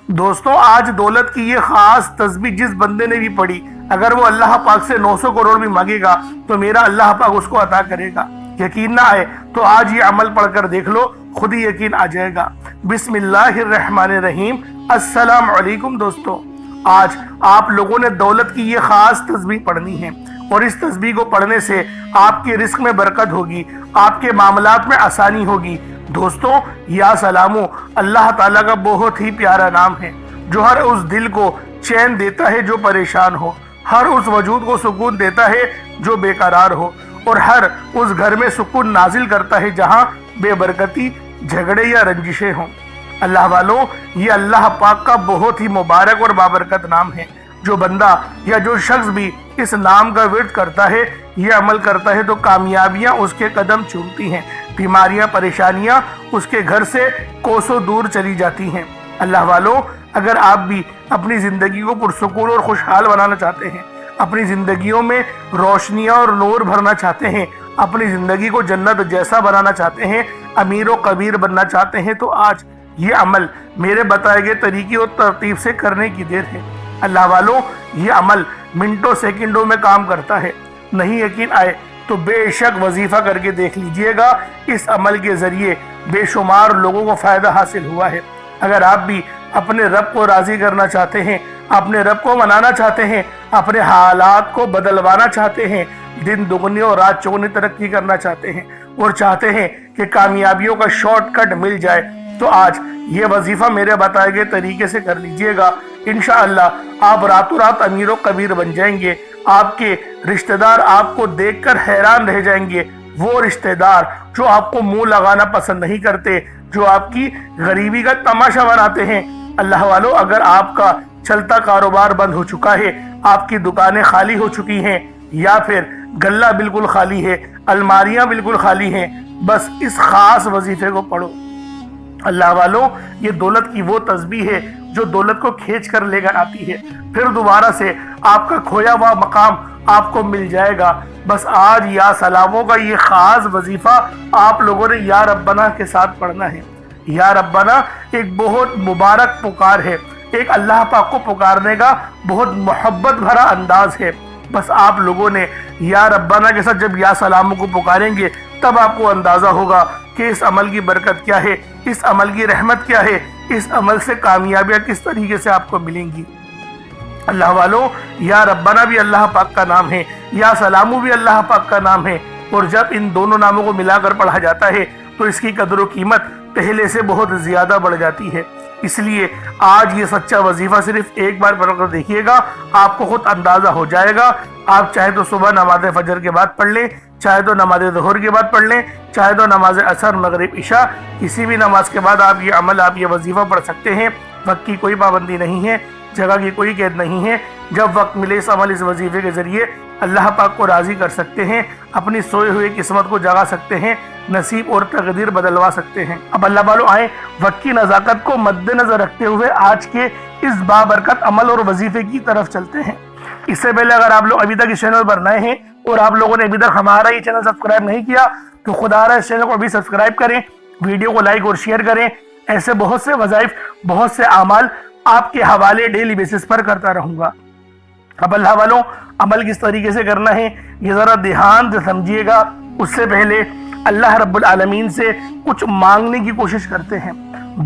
دوستوں آج دولت کی یہ خاص تسبیح جس بندے نے بھی پڑھی، اگر وہ اللہ پاک سے 900 کروڑ بھی مانگے گا تو میرا اللہ پاک اس کو عطا کرے گا۔ یقین نہ آئے تو آج یہ عمل پڑھ کر دیکھ لو، خود ہی یقین آ جائے گا۔ بسم اللہ الرحمن الرحیم۔ السلام علیکم دوستوں، آج آپ لوگوں نے دولت کی یہ خاص تسبیح پڑھنی ہے، اور اس تسبیح کو پڑھنے سے آپ کے رزق میں برکت ہوگی، آپ کے معاملات میں آسانی ہوگی۔ دوستوں یا سلامو اللہ تعالیٰ کا بہت ہی پیارا نام ہے، جو ہر اس دل کو چین دیتا ہے جو پریشان ہو، ہر اس وجود کو سکون دیتا ہے جو بے قرار ہو، اور ہر اس گھر میں سکون نازل کرتا ہے جہاں بے برکتی، جھگڑے یا رنجشیں ہوں۔ اللہ والوں، یہ اللہ پاک کا بہت ہی مبارک اور بابرکت نام ہے۔ جو بندہ یا جو شخص بھی اس نام کا ورد کرتا ہے، یہ عمل کرتا ہے، تو کامیابیاں اس کے قدم چومتی ہیں، بیماریاں، پریشانیاں اس کے گھر سے کوسوں دور چلی جاتی ہیں۔ اللہ والوں، اگر آپ بھی اپنی زندگی کو پرسکون اور خوشحال بنانا چاہتے ہیں، اپنی زندگیوں میں روشنیاں اور نور بھرنا چاہتے ہیں، اپنی زندگی کو جنت جیسا بنانا چاہتے ہیں، امیر و کبیر بننا چاہتے ہیں، تو آج یہ عمل میرے بتائے گئے طریقے اور ترتیب سے کرنے کی دیر ہے۔ اللہ والوں، یہ عمل منٹوں سیکنڈوں میں کام کرتا ہے۔ نہیں یقین آئے تو بے شک وظیفہ کر کے دیکھ لیجئے گا، اس عمل کے ذریعے بے شمار لوگوں کو فائدہ حاصل ہوا ہے۔ اگر آپ بھی اپنے رب کو راضی کرنا چاہتے ہیں، اپنے رب کو منانا چاہتے ہیں، اپنے حالات کو بدلوانا چاہتے ہیں، دن دگنی اور رات چگنی ترقی کرنا چاہتے ہیں، اور چاہتے ہیں کہ کامیابیوں کا شارٹ کٹ مل جائے، تو آج یہ وظیفہ میرے بتائے گئے طریقے سے کر لیجئے گا۔ انشاءاللہ آپ راتوں رات امیر و کبیر بن جائیں گے۔ آپ کے رشتہ دار آپ کو دیکھ کر حیران رہ جائیں گے، وہ رشتہ دار جو آپ کو منہ لگانا پسند نہیں کرتے، جو آپ کی غریبی کا تماشا بناتے ہیں۔ اللہ والوں، اگر آپ کا چلتا کاروبار بند ہو چکا ہے، آپ کی دکانیں خالی ہو چکی ہیں، یا پھر گلہ بالکل خالی ہے، الماریاں بالکل خالی ہیں، بس اس خاص وظیفے کو پڑھو۔ اللہ والوں، یہ دولت کی وہ تسبیح ہے جو دولت کو کھینچ کر لے کر آتی ہے، پھر دوبارہ سے آپ کا کھویا ہوا مقام آپ کو مل جائے گا۔ بس آج یا سلاموں کا یہ خاص وظیفہ آپ لوگوں نے یا ربنا کے ساتھ پڑھنا ہے۔ یا ربنا ایک بہت مبارک پکار ہے، ایک اللہ پاک کو پکارنے کا بہت محبت بھرا انداز ہے۔ بس آپ لوگوں نے یا ربنا کے ساتھ جب یا سلاموں کو پکاریں گے، تب آپ کو اندازہ ہوگا کہ اس عمل کی برکت کیا ہے، اس عمل کی رحمت کیا ہے، اس عمل سے کامیابیاں کس طریقے سے آپ کو ملیں گی۔ اللہ والوں، یا ربنا بھی اللہ پاک کا نام ہے، یا سلامو بھی اللہ پاک کا نام ہے، اور جب ان دونوں ناموں کو ملا کر پڑھا جاتا ہے تو اس کی قدر و قیمت پہلے سے بہت زیادہ بڑھ جاتی ہے۔ اس لیے آج یہ سچا وظیفہ صرف ایک بار پڑھ کر دیکھیے گا، آپ کو خود اندازہ ہو جائے گا۔ آپ چاہے تو صبح نماز فجر کے بعد پڑھ لیں، چاہے تو نماز ظہر کے بعد پڑھ لیں، چاہے تو نماز عصر، مغرب، عشاء، کسی بھی نماز کے بعد آپ یہ عمل، آپ یہ وظیفہ پڑھ سکتے ہیں۔ وقت کی کوئی پابندی نہیں ہے، جگہ کی کوئی قید نہیں ہے۔ جب وقت ملے اس عمل، اس وظیفے کے ذریعے اللہ پاک کو راضی کر سکتے ہیں، اپنی سوئے ہوئے قسمت کو جگا سکتے ہیں، نصیب اور تقدیر بدلوا سکتے ہیں۔ اب اللہ والوں آئیں، وقت کی نزاکت کو مد نظر رکھتے ہوئے آج کے اس بابرکت عمل اور وظیفے کی طرف چلتے ہیں۔ اس سے پہلے اگر آپ لوگ ابھی تک اس چینل پر نئے ہیں اور آپ لوگوں نے ابھی تک ہمارا یہ چینل سبسکرائب نہیں کیا، تو خدا رہا اس چینل کو ابھی سبسکرائب کریں، ویڈیو کو لائک اور شیئر کریں۔ ایسے بہت سے وظائف، بہت سے اعمال آپ کے حوالے ڈیلی بیسس پر کرتا رہوں گا۔ اب اللہ والوں، عمل کس طریقے سے کرنا ہے یہ ذرا دھیان سے سمجھیے گا۔ اس سے پہلے اللہ رب العالمین سے کچھ مانگنے کی کوشش کرتے ہیں،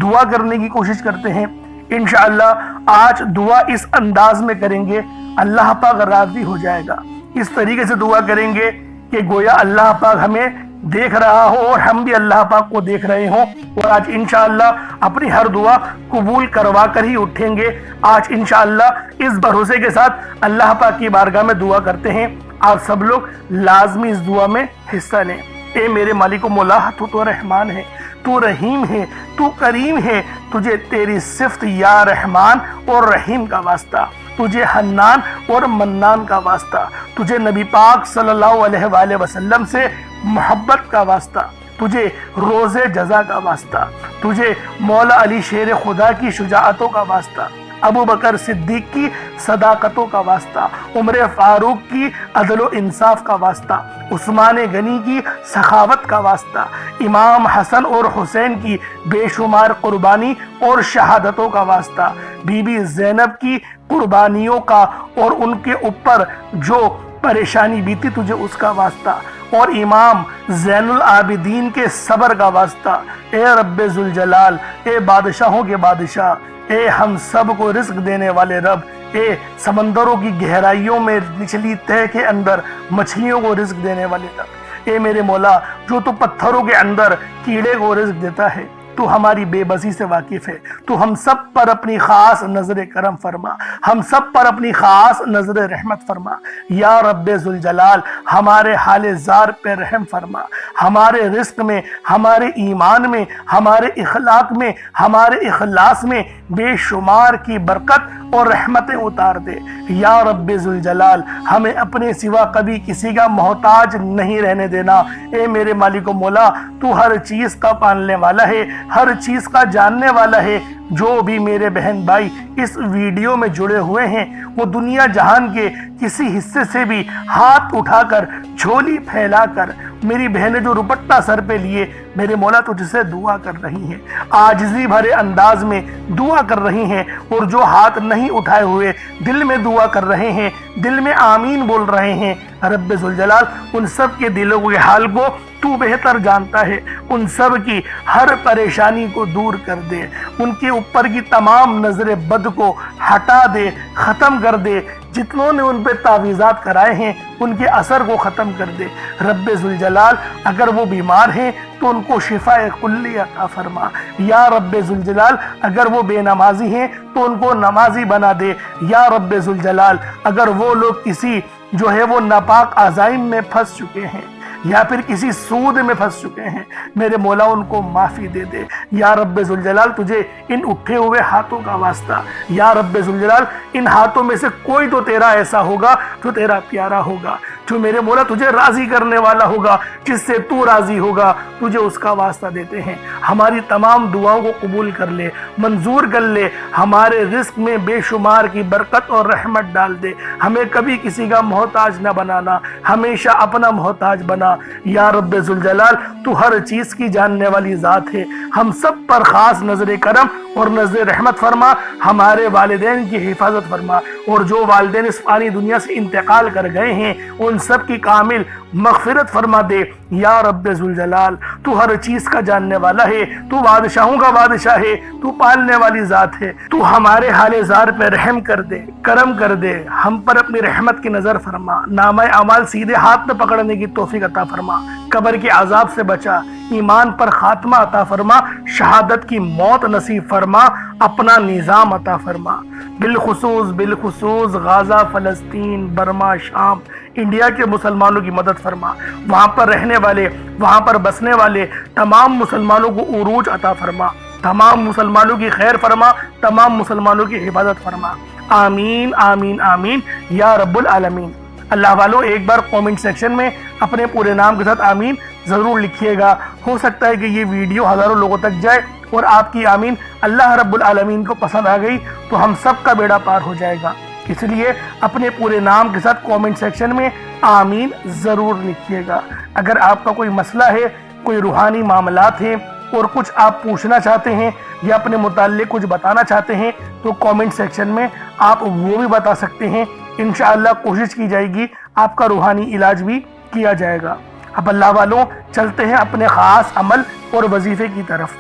دعا کرنے کی کوشش کرتے ہیں۔ انشاءاللہ آج دعا اس انداز میں کریں گے، اللہ پاک راضی ہو جائے گا۔ اس طریقے سے دعا کریں گے کہ گویا اللہ پاک ہمیں دیکھ رہا ہو اور ہم بھی اللہ پاک کو دیکھ رہے ہوں، اور آج انشاءاللہ اپنی ہر دعا قبول کروا کر ہی اٹھیں گے۔ آج انشاءاللہ اس بھروسے کے ساتھ اللہ پاک کی بارگاہ میں دعا کرتے ہیں، آپ سب لوگ لازمی اس دعا میں حصہ لیں۔ اے میرے مالک و مولا، تو رحمان ہے، تو رحیم ہے، تو کریم ہے، تجھے تیری صفت یا رحمان اور رحیم کا واسطہ، تجھے حنان اور منان کا واسطہ، تجھے نبی پاک صلی اللہ علیہ وآلہ وسلم سے محبت کا واسطہ، تجھے روز جزا کا واسطہ، تجھے مولا علی شیر خدا کی شجاعتوں کا واسطہ، ابو بکر صدیق کی صداقتوں کا واسطہ، عمر فاروق کی عدل و انصاف کا واسطہ، عثمان غنی کی سخاوت کا واسطہ، امام حسن اور حسین کی بے شمار قربانی اور شہادتوں کا واسطہ، بی بی زینب کی قربانیوں کا اور ان کے اوپر جو پریشانی بیتی تجھے اس کا واسطہ، اور امام زین العابدین کے صبر کا واسطہ۔ اے رب ذوالجلال، اے بادشاہوں کے بادشاہ، اے ہم سب کو رزق دینے والے رب، اے سمندروں کی گہرائیوں میں نچلی تہہ کے اندر مچھلیوں کو رزق دینے والے رب، اے میرے مولا جو تو پتھروں کے اندر کیڑے کو رزق دیتا ہے، تو ہماری بے بسی سے واقف ہے، تو ہم سب پر اپنی خاص نظر کرم فرما، ہم سب پر اپنی خاص نظر رحمت فرما۔ یا رب ذوالجلال، ہمارے حال زار پہ رحم فرما، ہمارے رزق میں، ہمارے ایمان میں، ہمارے اخلاق میں، ہمارے اخلاص میں بے شمار کی برکت اور رحمتیں اتار دے۔ یا رب ذوالجلال، ہمیں اپنے سوا کبھی کسی کا محتاج نہیں رہنے دینا۔ اے میرے مالک و مولا، تو ہر چیز کا پالنے والا ہے، ہر چیز کا جاننے والا ہے۔ جو بھی میرے بہن بھائی اس ویڈیو میں جڑے ہوئے ہیں وہ دنیا جہان کے کسی حصے سے بھی ہاتھ اٹھا کر، جھولی پھیلا کر، میری بہنیں جو رپٹہ سر پہ لیے میرے مولا تجھ سے دعا کر رہی ہیں، عاجزی بھرے انداز میں دعا کر رہی ہیں، اور جو ہاتھ نہیں اٹھائے ہوئے دل میں دعا کر رہے ہیں، دل میں آمین بول رہے ہیں، رب ذوالجلال ان سب کے دلوں کے حال کو تو بہتر جانتا ہے، ان سب کی ہر پریشانی کو دور کر دے، ان کے اوپر کی تمام نظر بد کو ہٹا دے، ختم کر دے، جتنوں نے ان پہ تعویذات کرائے ہیں ان کے اثر کو ختم کر دے۔ رب ذوالجلال اگر وہ بیمار ہیں تو ان کو شفاء کلی عطا فرما۔ یا رب ذوالجلال اگر وہ بے نمازی ہیں تو ان کو نمازی بنا دے۔ یا رب ذوالجلال اگر وہ لوگ کسی جو ہے وہ ناپاک عزائم میں پھنس چکے ہیں یا پھر کسی سود میں پھنس چکے ہیں، میرے مولا ان کو معافی دے دے۔ یا رب ذوالجلال تجھے ان اٹھے ہوئے ہاتھوں کا واسطہ، یا رب ذوالجلال ان ہاتھوں میں سے کوئی تو تیرا ایسا ہوگا جو تیرا پیارا ہوگا، جو میرے مولا تجھے راضی کرنے والا ہوگا، جس سے تو راضی ہوگا، تجھے اس کا واسطہ دیتے ہیں۔ ہماری تمام دعاؤں کو قبول کر لے، منظور کر لے، ہمارے رزق میں بے شمار کی برکت اور رحمت ڈال دے، ہمیں کبھی کسی کا محتاج نہ بنانا، ہمیشہ اپنا محتاج بنا۔ یا رب ذوالجلال تو ہر چیز کی جاننے والی ذات ہے، ہم سب پر خاص نظر کرم اور نظر رحمت فرما، ہمارے والدین کی حفاظت فرما، اور جو والدین اس فانی دنیا سے انتقال کر گئے ہیں ان سب کی کامل مغفرت فرما دے۔ یا رب ذوالجلال تو ہر چیز کا جاننے والا ہے، تو بادشاہوں کا بادشاہ ہے، تو پالنے والی ذات ہے، تو ہمارے حال زار پہ رحم کر دے، کرم کر دے، ہم پر اپنی رحمت کی نظر فرما، نامہ اعمال سیدھے ہاتھ میں پکڑنے کی توفیق عطا فرما، قبر کے عذاب سے بچا، ایمان پر خاتمہ عطا فرما، شہادت کی موت نصیب فرما، اپنا نظام عطا فرما۔ بالخصوص غزہ، فلسطین، برما، شام، انڈیا کے مسلمانوں کی مدد فرما، وہاں پر رہنے والے، وہاں پر بسنے والے تمام مسلمانوں کو عروج عطا فرما، تمام مسلمانوں کی خیر فرما، تمام مسلمانوں کی حفاظت فرما۔ آمین آمین آمین یا رب العالمین۔ اللہ والوں ایک بار کومنٹ سیکشن میں اپنے پورے نام کے ساتھ آمین ضرور لکھیے گا، ہو سکتا ہے کہ یہ ویڈیو ہزاروں لوگوں تک جائے اور آپ کی آمین اللہ رب العالمین کو پسند آ گئی تو ہم سب کا بیڑا پار ہو جائے گا۔ اس لیے اپنے پورے نام کے ساتھ کومنٹ سیکشن میں آمین ضرور لکھیے گا۔ اگر آپ کا کوئی مسئلہ ہے، کوئی روحانی معاملات ہیں اور کچھ آپ پوچھنا چاہتے ہیں یا اپنے متعلق کچھ بتانا چاہتے ہیں تو کومنٹ سیکشن میں آپ وہ بھی بتا سکتے ہیں، انشاءاللہ کوشش کی جائے گی آپ کا روحانی علاج بھی کیا جائے گا۔ اب اللہ والوں چلتے ہیں اپنے خاص عمل اور وظیفے کی طرف،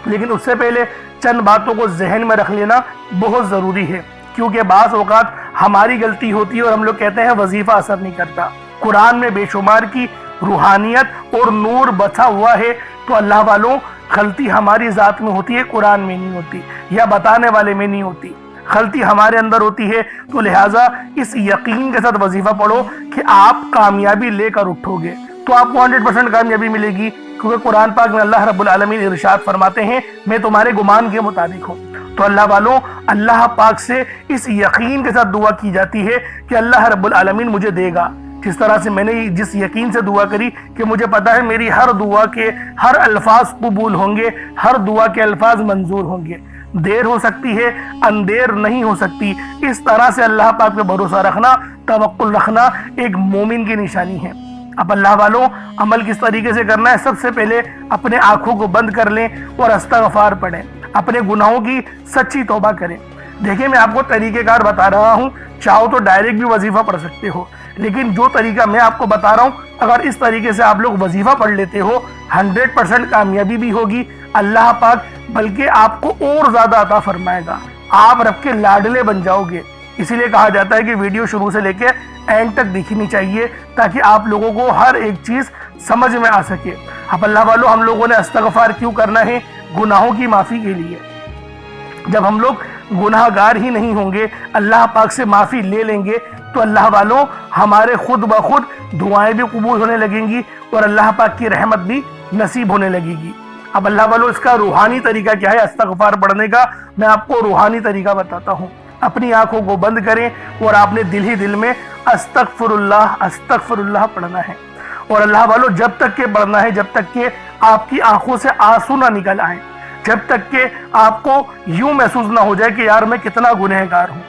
لیکن اس سے پہلے چند باتوں کو ذہن میں رکھ لینا بہت ضروری ہے، کیونکہ بعض اوقات ہماری غلطی ہوتی ہے اور ہم لوگ کہتے ہیں وظیفہ اثر نہیں کرتا۔ قرآن میں بے شمار کی روحانیت اور نور بچا ہوا ہے، تو اللہ والوں غلطی ہماری ذات میں ہوتی ہے، قرآن میں نہیں ہوتی یا بتانے والے میں نہیں ہوتی، غلطی ہمارے اندر ہوتی ہے۔ تو لہٰذا اس یقین کے ساتھ وظیفہ پڑھو کہ آپ کامیابی لے کر اٹھو گے تو آپ کو 100% کامیابی ملے گی، کیونکہ قرآن پاک میں اللہ رب العالمین ارشاد فرماتے ہیں میں تمہارے گمان کے مطابق ہوں۔ تو اللہ والوں اللہ پاک سے اس یقین کے ساتھ دعا کی جاتی ہے کہ اللہ رب العالمین مجھے دے گا، جس طرح سے میں نے جس یقین سے دعا کری کہ مجھے پتا ہے میری ہر دعا کے ہر الفاظ قبول ہوں گے، ہر دعا کے الفاظ منظور ہوں گے۔ دیر ہو سکتی ہے، اندیر نہیں ہو سکتی۔ اس طرح سے اللہ پاک پہ بھروسہ رکھنا، توکل رکھنا ایک مومن کی نشانی ہے۔ اب اللہ والوں عمل کس طریقے سے کرنا ہے؟ سب سے پہلے اپنے آنکھوں کو بند کر لیں اور استغفار پڑھیں، اپنے گناہوں کی سچی توبہ کریں۔ دیکھیں میں آپ کو طریقہ کار بتا رہا ہوں، چاہو تو ڈائریکٹ بھی وظیفہ پڑھ سکتے ہو، لیکن جو طریقہ میں آپ کو بتا رہا ہوں اگر اس طریقے سے آپ لوگ وظیفہ پڑھ لیتے ہو 100% کامیابی بھی ہوگی، اللہ پاک بلکہ آپ کو اور زیادہ عطا فرمائے گا، آپ رب کے لاڈلے بن جاؤ گے۔ اسی لیے کہا جاتا ہے کہ ویڈیو شروع سے لے کے اینڈ تک دیکھنی چاہیے تاکہ آپ لوگوں کو ہر ایک چیز سمجھ میں آ سکے۔ اب اللہ والوں ہم لوگوں نے استغفار کیوں کرنا ہے؟ گناہوں کی معافی کے لیے۔ جب ہم لوگ گناہ گار ہی نہیں ہوں گے، اللہ پاک سے معافی لے لیں گے تو اللہ والوں ہمارے خود بخود دعائیں بھی قبول ہونے لگیں گی اور اللہ پاک کی رحمت بھی نصیب ہونے لگے گی۔ اب اللہ والوں اس کا روحانی طریقہ کیا ہے استغفار پڑھنے کا؟ میں آپ کو روحانی طریقہ بتاتا ہوں۔ اپنی آنکھوں کو بند کریں اور آپ نے دل ہی دل میں استغفر اللہ پڑھنا ہے، اور اللہ والوں جب تک کہ پڑھنا ہے جب تک کہ آپ کی آنکھوں سے آنسو نہ نکل آئیں، جب تک کہ آپ کو یوں محسوس نہ ہو جائے کہ یار میں کتنا گنہگار ہوں۔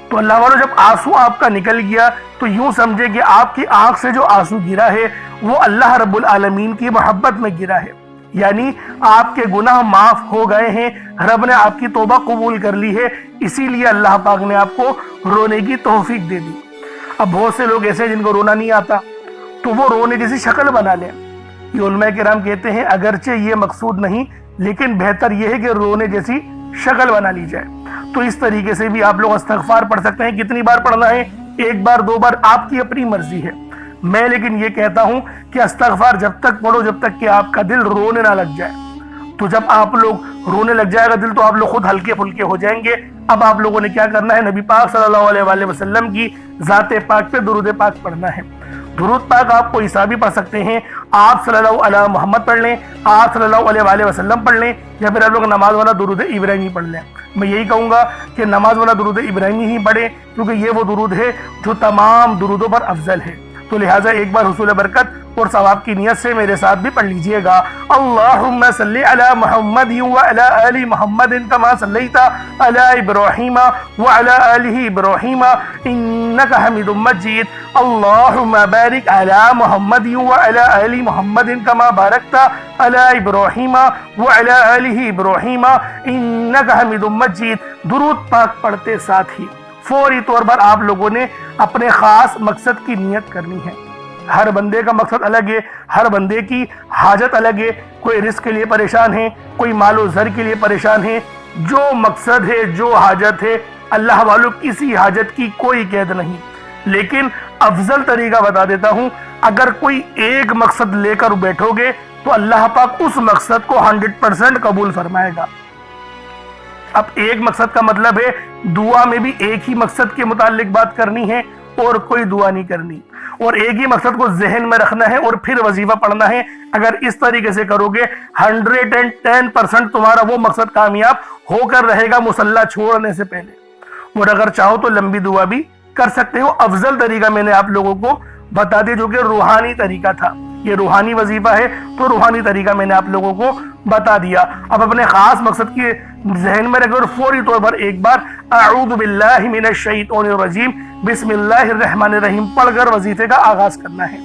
تو اللہ والوں جب آنسو آپ کا نکل گیا تو یوں سمجھے کہ آپ کی آنکھ سے جو آنسو گرا ہے وہ اللہ رب العالمین کی محبت میں گرا ہے، یعنی آپ کے گناہ معاف ہو گئے ہیں، رب نے آپ کی توبہ قبول کر لی ہے، اسی لیے اللہ پاک نے آپ کو رونے کی توفیق دے دی۔ اب بہت سے لوگ ایسے ہیں جن کو رونا نہیں آتا تو وہ رونے جیسی شکل بنا لیں۔ یہ علماء کرام کہتے ہیں اگرچہ یہ مقصود نہیں لیکن بہتر یہ ہے کہ رونے جیسی شکل بنا لی جائے۔ تو اس طریقے سے بھی آپ لوگ استغفار پڑھ سکتے ہیں۔ کتنی بار پڑھنا ہے؟ 1 بار 2 بار، آپ کی اپنی مرضی ہے۔ میں لیکن یہ کہتا ہوں کہ استغفار جب تک پڑھو جب تک کہ آپ کا دل رونے نہ لگ جائے۔ تو جب آپ لوگ رونے لگ جائے گا دل تو آپ لوگ خود ہلکے پھلکے ہو جائیں گے۔ اب آپ لوگوں نے کیا کرنا ہے؟ نبی پاک صلی اللہ علیہ وآلہ وسلم کی ذات پاک پہ درود پاک پڑھنا ہے۔ درود پاک آپ کو عیسیٰ بھی پڑھ سکتے ہیں، آپ صلی اللہ علیہ محمد پڑھ لیں، آپ صلی اللہ علیہ وآلہ وسلم پڑھ لیں، یا پھر آپ لوگ نماز والا درود ابراہیمی پڑھ لیں۔ میں یہی کہوں گا کہ نماز والا درود ابراہیمی ہی پڑھیں کیونکہ یہ وہ درود ہے جو تمام درودوں پر افضل ہے۔ تو لہٰذا ایک بار حصول برکت اور ثواب کی نیت سے میرے ساتھ بھی پڑھ لیجئے گا۔ اللہم صلی علی محمد وعلی آل محمد کما صلیت علی ابراہیم وعلی آل ابراہیم انک حمید مجید۔ اللہم بارک علی محمد وعلی آل محمد کما بارکت علی ابراہیم وعلی آل ابراہیم انک حمید مجید۔ درود پاک پڑھتے ساتھ ہی فوری طور پر آپ لوگوں نے اپنے خاص مقصد کی نیت کرنی ہے۔ ہر بندے کا مقصد الگ ہے، ہر بندے کی حاجت الگ ہے۔ کوئی رزق کے لیے پریشان ہے، کوئی مال و زر کے لیے پریشان ہے۔ جو مقصد ہے، جو حاجت ہے، اللہ والوں کسی حاجت کی کوئی قید نہیں، لیکن افضل طریقہ بتا دیتا ہوں۔ اگر کوئی ایک مقصد لے کر بیٹھو گے تو اللہ پاک اس مقصد کو 100% قبول فرمائے گا۔ اب ایک مقصد کا مطلب ہے دعا میں بھی ایک ہی مقصد کے متعلق بات کرنی ہے اور کوئی دعا نہیں کرنی، اور ایک ہی مقصد کو ذہن میں رکھنا ہے اور پھر وظیفہ پڑھنا ہے۔ اگر اس طریقے سے کرو گے 110% تمہارا وہ مقصد کامیاب ہو کر رہے گا مصلی چھوڑنے سے پہلے۔ اور اگر چاہو تو لمبی دعا بھی کر سکتے ہو۔ افضل طریقہ میں نے آپ لوگوں کو بتا دیا جو کہ روحانی طریقہ تھا، یہ روحانی وظیفہ ہے تو روحانی طریقہ میں نے آپ لوگوں کو بتا دیا۔ اب اپنے خاص مقصد کے ذہن میں رکھیں اور فوری طور پر ایک بار اعوذ باللہ من الشیطان الرجیم بسم اللہ الرحمن الرحیم پڑھ کر وظیفے کا آغاز کرنا ہے۔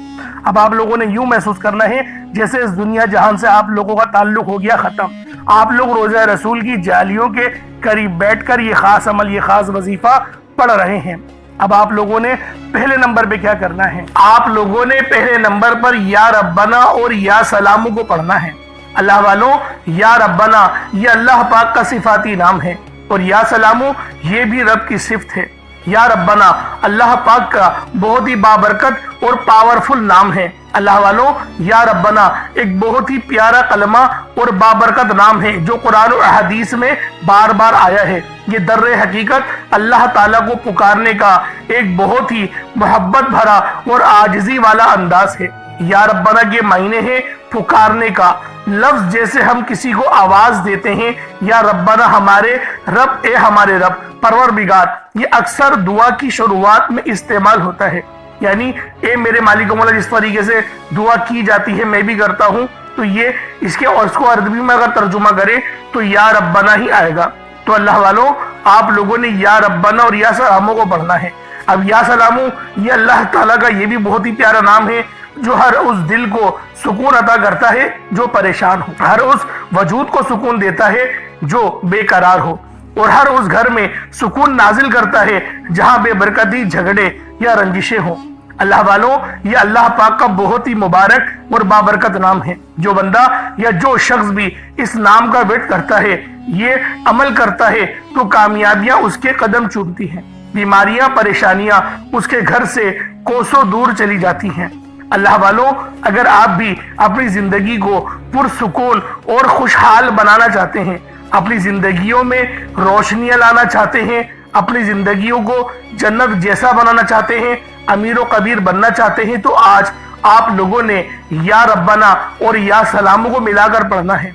اب آپ لوگوں نے یوں محسوس کرنا ہے جیسے اس دنیا جہان سے آپ لوگوں کا تعلق ہو گیا ختم۔ آپ لوگ روضہ رسول کی جالیوں کے قریب بیٹھ کر یہ خاص عمل، یہ خاص وظیفہ پڑھ رہے ہیں۔ اب آپ لوگوں نے پہلے نمبر پہ کیا کرنا ہے؟ آپ لوگوں نے پہلے نمبر پر یا ربنا اور یا سلامو کو پڑھنا ہے۔ اللہ والوں یا ربنا یہ اللہ پاک کا صفاتی نام ہے اور یا سلامو یہ بھی رب کی صفت ہے۔ یا ربنا اللہ پاک کا بہت ہی بابرکت اور پاورفل نام ہے۔ اللہ والوں یا ربنا ایک بہت ہی پیارا کلمہ اور بابرکت نام ہے جو قرآن و حدیث میں بار بار آیا ہے۔ یہ در حقیقت اللہ تعالیٰ کو پکارنے کا ایک بہت ہی محبت بھرا اور عاجزی والا انداز ہے۔ یا ربنا کے معنی ہے پکارنے کا لفظ، جیسے ہم کسی کو آواز دیتے ہیں یا ربنا ہمارے رب، اے ہمارے رب، پروردگار، یہ اکثر دعا کی شروعات میں استعمال ہوتا ہے۔ یعنی اے میرے مالک و مولا، جس طریقے سے دعا کی جاتی ہے میں بھی کرتا ہوں، تو یہ اس کو عربی میں اگر ترجمہ کرے تو یا ربنا ہی آئے گا۔ تو اللہ والوں آپ لوگوں نے یا ربنا اور یا سلاموں کو پڑھنا ہے۔ اب یا سلاموں یہ اللہ تعالیٰ کا یہ بھی بہت ہی پیارا نام ہے جو ہر اس دل کو سکون عطا کرتا ہے جو پریشان ہو، ہر اس وجود کو سکون دیتا ہے جو بے قرار ہو، اور ہر اس گھر میں سکون نازل کرتا ہے جہاں بے برکتی، جھگڑے یا رنجشیں ہوں۔ اللہ والوں یہ اللہ پاک کا بہت ہی مبارک اور بابرکت نام ہے۔ جو بندہ یا جو شخص بھی اس نام کا ورد کرتا ہے، یہ عمل کرتا ہے تو کامیابیاں اس کے قدم چومتی ہیں، بیماریاں، پریشانیاں اس کے گھر سے کوسوں دور چلی جاتی ہیں۔ اللہ والوں اگر آپ بھی اپنی زندگی کو پرسکون اور خوشحال بنانا چاہتے ہیں، اپنی زندگیوں میں روشنیاں لانا چاہتے ہیں، اپنی زندگیوں کو جنت جیسا بنانا چاہتے ہیں، امیر و کبیر بننا چاہتے ہیں، تو آج آپ لوگوں نے یا ربنا اور یا سلاموں کو ملا کر پڑھنا ہے۔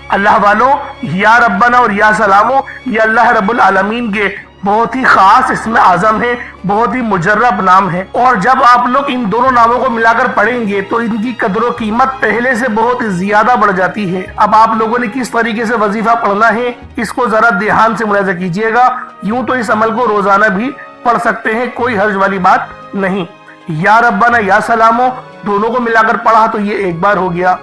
اللہ والوں یا ربنا اور یا سلاموں یہ اللہ رب العالمین کے بہت ہی خاص اسم اعظم ہے، بہت ہی مجرب نام ہے، اور جب آپ لوگ ان دونوں ناموں کو ملا کر پڑھیں گے تو ان کی قدر و قیمت پہلے سے بہت زیادہ بڑھ جاتی ہے۔ اب آپ لوگوں نے کس طریقے سے وظیفہ پڑھنا ہے اس کو ذرا دھیان سے ملاحظہ کیجئے گا۔ یوں تو اس عمل کو روزانہ بھی پڑھ سکتے ہیں، کوئی حرج والی بات نہیں۔ یا ربنا یا سلاموں دونوں کو ملا کر پڑھا تو یہ ایک بار ہو گیا،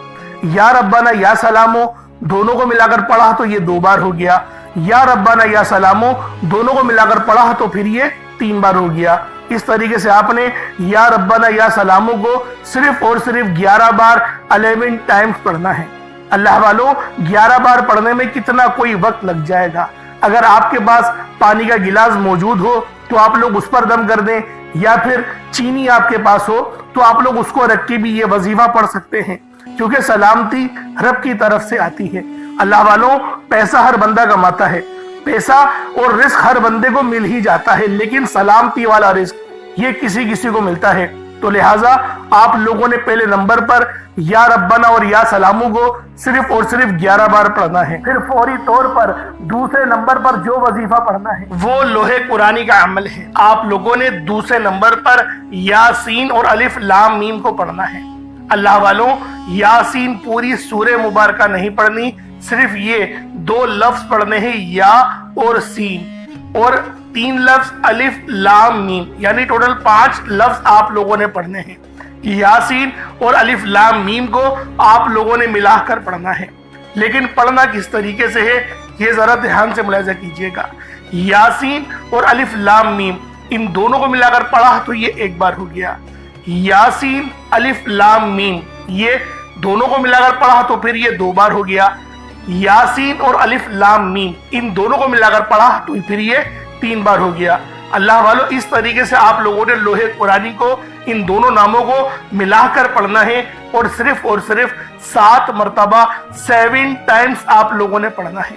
یا ربنا یا سلاموں دونوں کو ملا کر پڑھا تو یہ 2 بار ہو گیا، یا ربنا یا سلاموں دونوں کو ملا کر پڑھا تو پھر یہ 3 بار ہو گیا۔ اس طریقے سے آپ نے یا ربنا یا سلاموں کو صرف اور صرف 11 بار 11 ٹائمز پڑھنا ہے۔ اللہ والوں 11 بار پڑھنے میں کتنا کوئی وقت لگ جائے گا۔ اگر آپ کے پاس پانی کا گلاس موجود ہو تو آپ لوگ اس پر دم کر دیں، یا پھر چینی آپ کے پاس ہو تو آپ لوگ اس کو رکھ کے بھی یہ وظیفہ پڑھ سکتے ہیں، کیونکہ سلامتی رب کی طرف سے آتی ہے۔ اللہ والوں پیسہ ہر بندہ کماتا ہے، پیسہ اور رزق ہر بندے کو مل ہی جاتا ہے، لیکن سلامتی والا رزق یہ کسی کو ملتا ہے۔ تو لہٰذا آپ لوگوں نے پہلے نمبر پر یا ربنا اور یا سلاموں کو صرف اور صرف 11 بار پڑھنا ہے۔ پھر فوری طور پر دوسرے نمبر پر جو وظیفہ پڑھنا ہے وہ لوح قرآنی کا عمل ہے۔ آپ لوگوں نے دوسرے نمبر پر یاسین اور الف لام میم کو پڑھنا ہے۔ اللہ والوں یاسین پوری سورہ مبارکہ نہیں پڑھنی، صرف یہ 2 لفظ پڑھنے ہیں، یا اور سین، اور 3 لفظ الف لام میم، یعنی ٹوٹل 5 لفظ آپ لوگوں نے پڑھنے ہیں۔ یاسین اور الف لام میم کو آپ لوگوں نے ملا کر پڑھنا ہے، لیکن پڑھنا کس طریقے سے ہے یہ ذرا دھیان سے ملاحظہ کیجئے گا۔ یاسین اور الف لام میم ان دونوں کو ملا کر پڑھا تو یہ 1 بار ہو گیا، یاسین الف لام میم یہ دونوں کو ملا کر پڑھا تو پھر یہ 2 بار ہو گیا، یاسین اور الف لام میم ان دونوں کو ملا کر پڑھا تو پھر یہ 3 بار ہو گیا۔ اللہ والوں اس طریقے سے آپ لوگوں نے لوح قرآنی کو ان دونوں ناموں کو ملا کر پڑھنا ہے، اور صرف 7 مرتبہ 7 ٹائمز آپ لوگوں نے پڑھنا ہے۔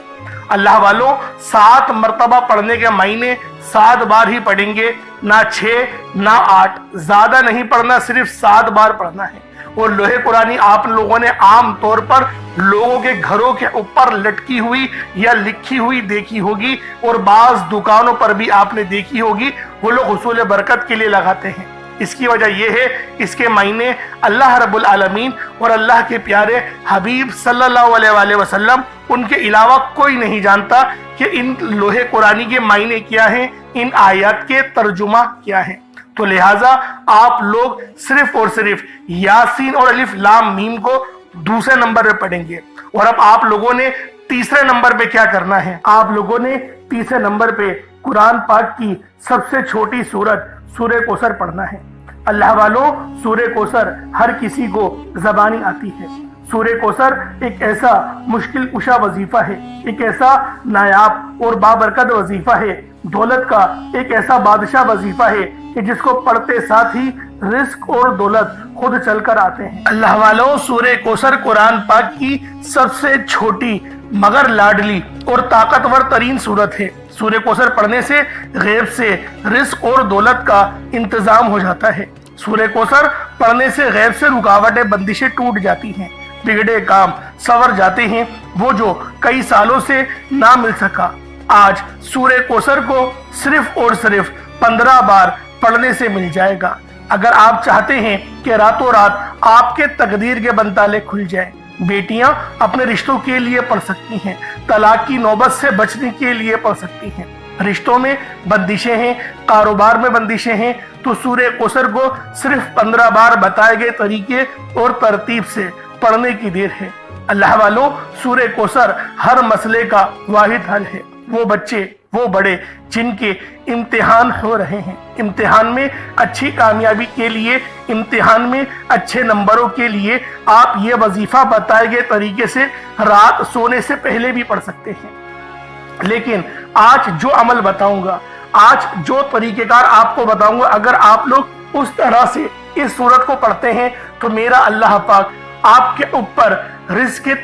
اللہ والوں 7 مرتبہ پڑھنے کے معنی 7 بار ہی پڑھیں گے، نہ 6 نہ 8، زیادہ نہیں پڑھنا، صرف 7 بار پڑھنا ہے۔ اور لوح قرآنی آپ لوگوں نے عام طور پر لوگوں کے گھروں کے اوپر لٹکی ہوئی یا لکھی ہوئی دیکھی ہوگی، اور بعض دکانوں پر بھی آپ نے دیکھی ہوگی، وہ لوگ حصول برکت کے لیے لگاتے ہیں۔ اس کی وجہ یہ ہے اس کے معنی اللہ رب العالمین اور اللہ کے پیارے حبیب صلی اللہ علیہ وآلہ وسلم ان کے علاوہ کوئی نہیں جانتا کہ ان لوح قرآنی کے معنی کیا ہیں، ان آیات کے ترجمہ کیا ہیں۔ تو لہٰذا آپ لوگ صرف اور صرف یاسین اور الف لام میم کو دوسرے نمبر پہ پڑھیں گے۔ اور اب آپ لوگوں نے تیسرے نمبر پہ کیا کرنا ہے؟ آپ لوگوں نے تیسرے نمبر پہ قرآن پاک کی سب سے چھوٹی سورت سورہ کوثر پڑھنا ہے۔ اللہ والوں سورہ کوثر ہر کسی کو زبانی آتی ہے۔ سورہ کوثر ایک ایسا مشکل کشا وظیفہ ہے، ایک ایسا نایاب اور بابرکت وظیفہ ہے، دولت کا ایک ایسا بادشاہ وظیفہ ہے کہ جس کو پڑھتے ساتھ ہی رزق اور دولت خود چل کر آتے ہیں۔ اللہ والوں سورہ کوثر قرآن پاک کی سب سے چھوٹی مگر لاڈلی اور طاقتور ترین سورت ہے۔ سورہ کوثر پڑھنے سے غیب سے رزق اور دولت کا انتظام ہو جاتا ہے۔ سورہ کوثر پڑھنے سے غیب سے رکاوٹیں بندشیں ٹوٹ جاتی ہیں، بگڑے کام سنور جاتے ہیں، وہ جو کئی سالوں سے نہ مل سکا آج سورہ کوثر کو صرف اور صرف 15 بار پڑھنے سے مل جائے گا۔ اگر آپ چاہتے ہیں کہ راتوں رات آپ کے تقدیر کے بنتالے کھل جائیں، بیٹیاں اپنے رشتوں کے لیے پڑھ سکتی ہیں، طلاق کی نوبت سے بچنے کے لیے پڑھ سکتی ہیں۔ رشتوں میں بندشیں ہیں، کاروبار میں بندشیں ہیں تو سورہ کوثر کو صرف 15 بار بتائے گئے طریقے اور ترتیب سے پڑھنے کی دیر ہے۔ اللہ والوں، سورہ کوثر ہر مسئلے کا واحد حل ہے۔ وہ بچے، وہ بڑے جن کے امتحان ہو رہے ہیں، امتحان میں اچھی کامیابی کے لیے، امتحان میں اچھے نمبروں کے لیے آپ یہ وظیفہ بتائے گئے طریقے سے رات سونے سے پہلے بھی پڑھ سکتے ہیں۔ لیکن آج جو عمل بتاؤں گا، آج جو طریقہ کار آپ کو بتاؤں گا، اگر آپ لوگ اس طرح سے اس سورت کو پڑھتے ہیں تو میرا اللہ پاک آپ کے اوپر رزق کے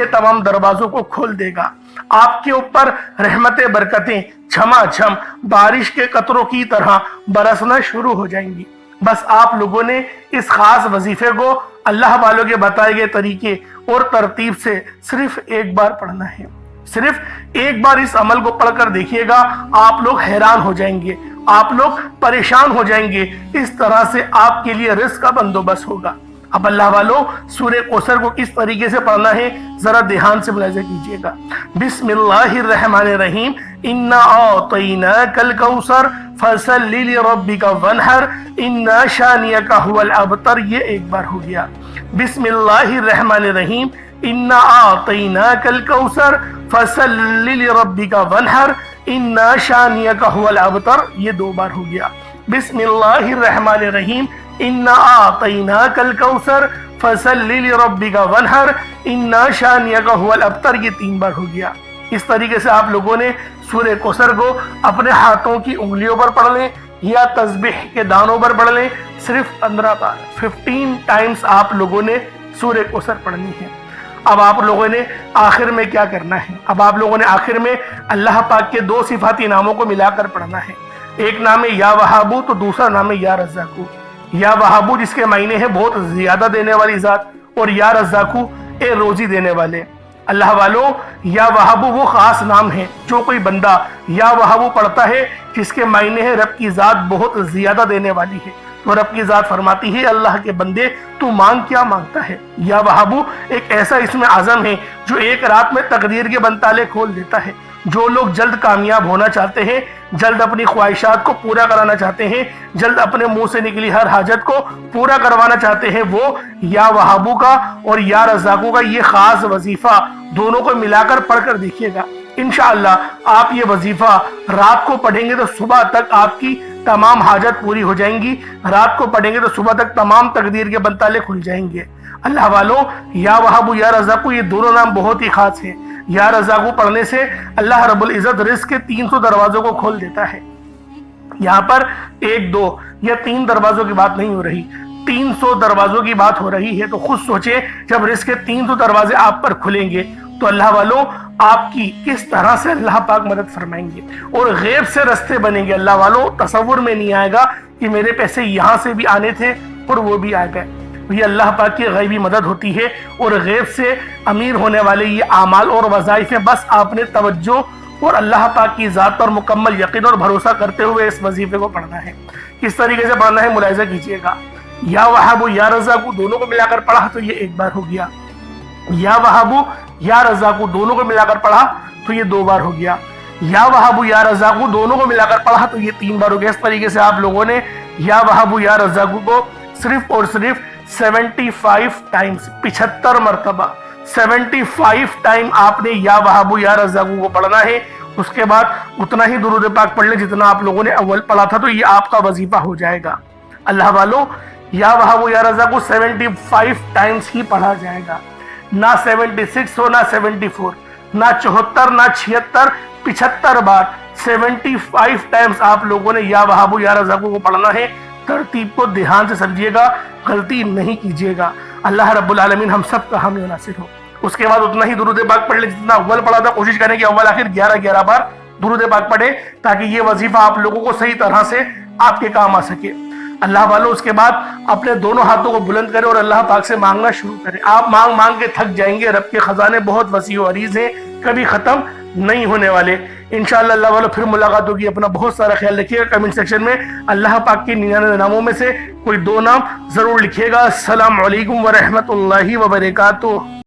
تمام دروازوں کو کھول دے گا۔ آپ کے اوپر رحمتیں، برکتیں جھما جھم بارش کے قطروں کی طرح برسنا شروع ہو جائیں گی۔ بس آپ لوگوں نے اس خاص وظیفے کو اللہ والوں کے بتائے گئے طریقے اور ترتیب سے صرف ایک بار پڑھنا ہے۔ صرف ایک بار اس عمل کو پڑھ کر دیکھیے گا، آپ لوگ حیران ہو جائیں گے، آپ لوگ پریشان ہو جائیں گے۔ اس طرح سے آپ کے لیے رزق کا بندوبست ہوگا۔ اب اللہ والوں، سورہ کوثر کو کس طریقے سے پڑھنا ہے ذرا دھیان سے ملاحظہ کیجئے گا۔ بسم اللہ الرحمن الرحیم، انا اعطیناک الکوثر فصل لربک وانحر ان شانئک هو الابتر، یہ ایک بار ہو گیا۔ بسم اللہ الرحمن الرحیم، انا اعطیناک الکوثر فصل لربک وانحر ان شانئک هو الابتر، یہ دو بار ہو گیا۔ بسم اللہ الرحمن الرحیم، انا اعطیناک الکوثر فصل لربک وانحر ان شانئک هو الابتر، یہ تین بار ہو گیا۔ اس طریقے سے آپ لوگوں نے سورہ کوثر کو اپنے ہاتھوں کی انگلیوں پر پڑھ لیں یا تسبیح کے دانوں پر پڑھ لیں، صرف 15 بار 15 ٹائمز آپ لوگوں نے سورہ کوثر پڑھنی ہے۔ اب آپ لوگوں نے آخر میں کیا کرنا ہے؟ اب آپ لوگوں نے آخر میں اللہ پاک کے دو صفاتی ناموں کو ملا کر پڑھنا ہے۔ ایک نام ہے یا وہابو تو دوسرا نام ہے یا رزاقو۔ یا وہابو جس کے معنی ہے بہت زیادہ دینے والی ذات، اور یا رزاقو اے روزی دینے والے۔ اللہ والوں، یا وہابو وہ خاص نام ہے جو کوئی بندہ یا وہابو پڑھتا ہے جس کے معنی ہے رب کی ذات بہت زیادہ دینے والی ہے، تو رب کی ذات فرماتی ہے اللہ کے بندے تو مانگ کیا مانگتا ہے۔ یا وہابو ایک ایسا اسم اعظم ہے جو ایک رات میں تقدیر کے بند تالے کھول دیتا ہے۔ جو لوگ جلد کامیاب ہونا چاہتے ہیں، جلد اپنی خواہشات کو پورا کرانا چاہتے ہیں، جلد اپنے منہ سے نکلی ہر حاجت کو پورا کروانا چاہتے ہیں، وہ یا وہابو کا اور یا رزاقو کا یہ خاص وظیفہ دونوں کو ملا کر پڑھ کر دیکھیے گا۔ انشاءاللہ آپ یہ وظیفہ رات کو پڑھیں گے تو صبح تک آپ کی تمام حاجت پوری ہو جائیں گی، رات کو پڑھیں گے تو صبح تک تمام تقدیر کے بند تالے کھل جائیں گے۔ اللہ والوں، یا وہابو یا رزاقو یہ دونوں نام بہت ہی خاص ہیں۔ یا رزاقو پڑھنے سے اللہ رب العزت رزق کے 300 دروازوں کو کھول دیتا ہے۔ یہاں پر 1 2 یا 3 دروازوں کی بات نہیں ہو رہی، 300 دروازوں کی بات ہو رہی ہے۔ تو خود سوچیں جب رزق کے 300 دروازے آپ پر کھلیں گے تو اللہ والوں آپ کی کس طرح سے اللہ پاک مدد فرمائیں گے اور غیب سے رستے بنیں گے۔ اللہ والوں تصور میں نہیں آئے گا کہ میرے پیسے یہاں سے بھی آنے تھے اور وہ بھی آ گئے۔ یہ اللہ پاک کی غیبی مدد ہوتی ہے، اور غیب سے امیر ہونے والے یہ اعمال اور وظائف ہیں۔ بس آپ نے توجہ اور اللہ پاک کی ذات پر مکمل یقین اور بھروسہ کرتے ہوئے اس وظیفے کو پڑھنا ہے۔ کس طریقے سے پڑھنا ہے ملاحظہ کیجئے گا۔ یا وہابو یا رزاقو دونوں کو ملا کر پڑھا تو یہ ایک بار ہو گیا۔ یا وہابو یا رزاقو دونوں کو ملا کر پڑھا تو یہ 2 بار ہو گیا۔ یا وہابو یا رزاقو دونوں کو ملا کر پڑھا تو یہ 3 بار ہو گیا۔ اس طریقے سے آپ لوگوں نے یا وہابو یا رزاقو کو صرف اور صرف 75 ٹائمز 75 مرتبہ 75 ٹائم آپ نے یا وہابو یا رزاقو کو پڑھنا ہے۔ اس کے بعد اتنا ہی درود پاک پڑھ لیں جتنا آپ لوگوں نے اول پڑھا تھا، تو یہ آپ کا وظیفہ ہو جائے گا۔ اللہ والوں، یا وہابو یا رزاقو 75 ٹائمز ہی پڑھا جائے گا، نہ 76 ہو، نہ 74، نہ 74، نہ 76، 75 بار 75 ٹائمز آپ لوگوں نے یا وہابو یا رزاقو کو پڑھنا ہے۔ ترتیب کو دھیان سے سمجھیے گا، غلطی نہیں کیجیے گا۔ اللہ رب العالمین ہم سب کا حامی و ناصر ہو۔ اس کے بعد اتنا ہی درود پاک پڑھ لیں جتنا اول پڑھا تھا۔ کوشش کریں کہ اول آخر 11 بار درود پاک پڑھیں تاکہ یہ وظیفہ آپ لوگوں کو صحیح طرح سے آپ کے کام آ سکے۔ اللہ والوں، اس کے بعد اپنے دونوں ہاتھوں کو بلند کریں اور اللہ پاک سے مانگنا شروع کریں۔ آپ مانگ مانگ کے تھک جائیں گے۔ رب کے خزانے بہت وسیع و عریض ہیں، کبھی ختم نہیں ہونے والے۔ انشاءاللہ اللہ والوں پھر ملاقات ہوگی۔ اپنا بہت سارا خیال رکھیے گا۔ کمنٹ سیکشن میں اللہ پاک کے 99 ناموں میں سے کوئی 2 نام ضرور لکھیے گا۔ السلام علیکم ورحمۃ اللہ وبرکاتہ۔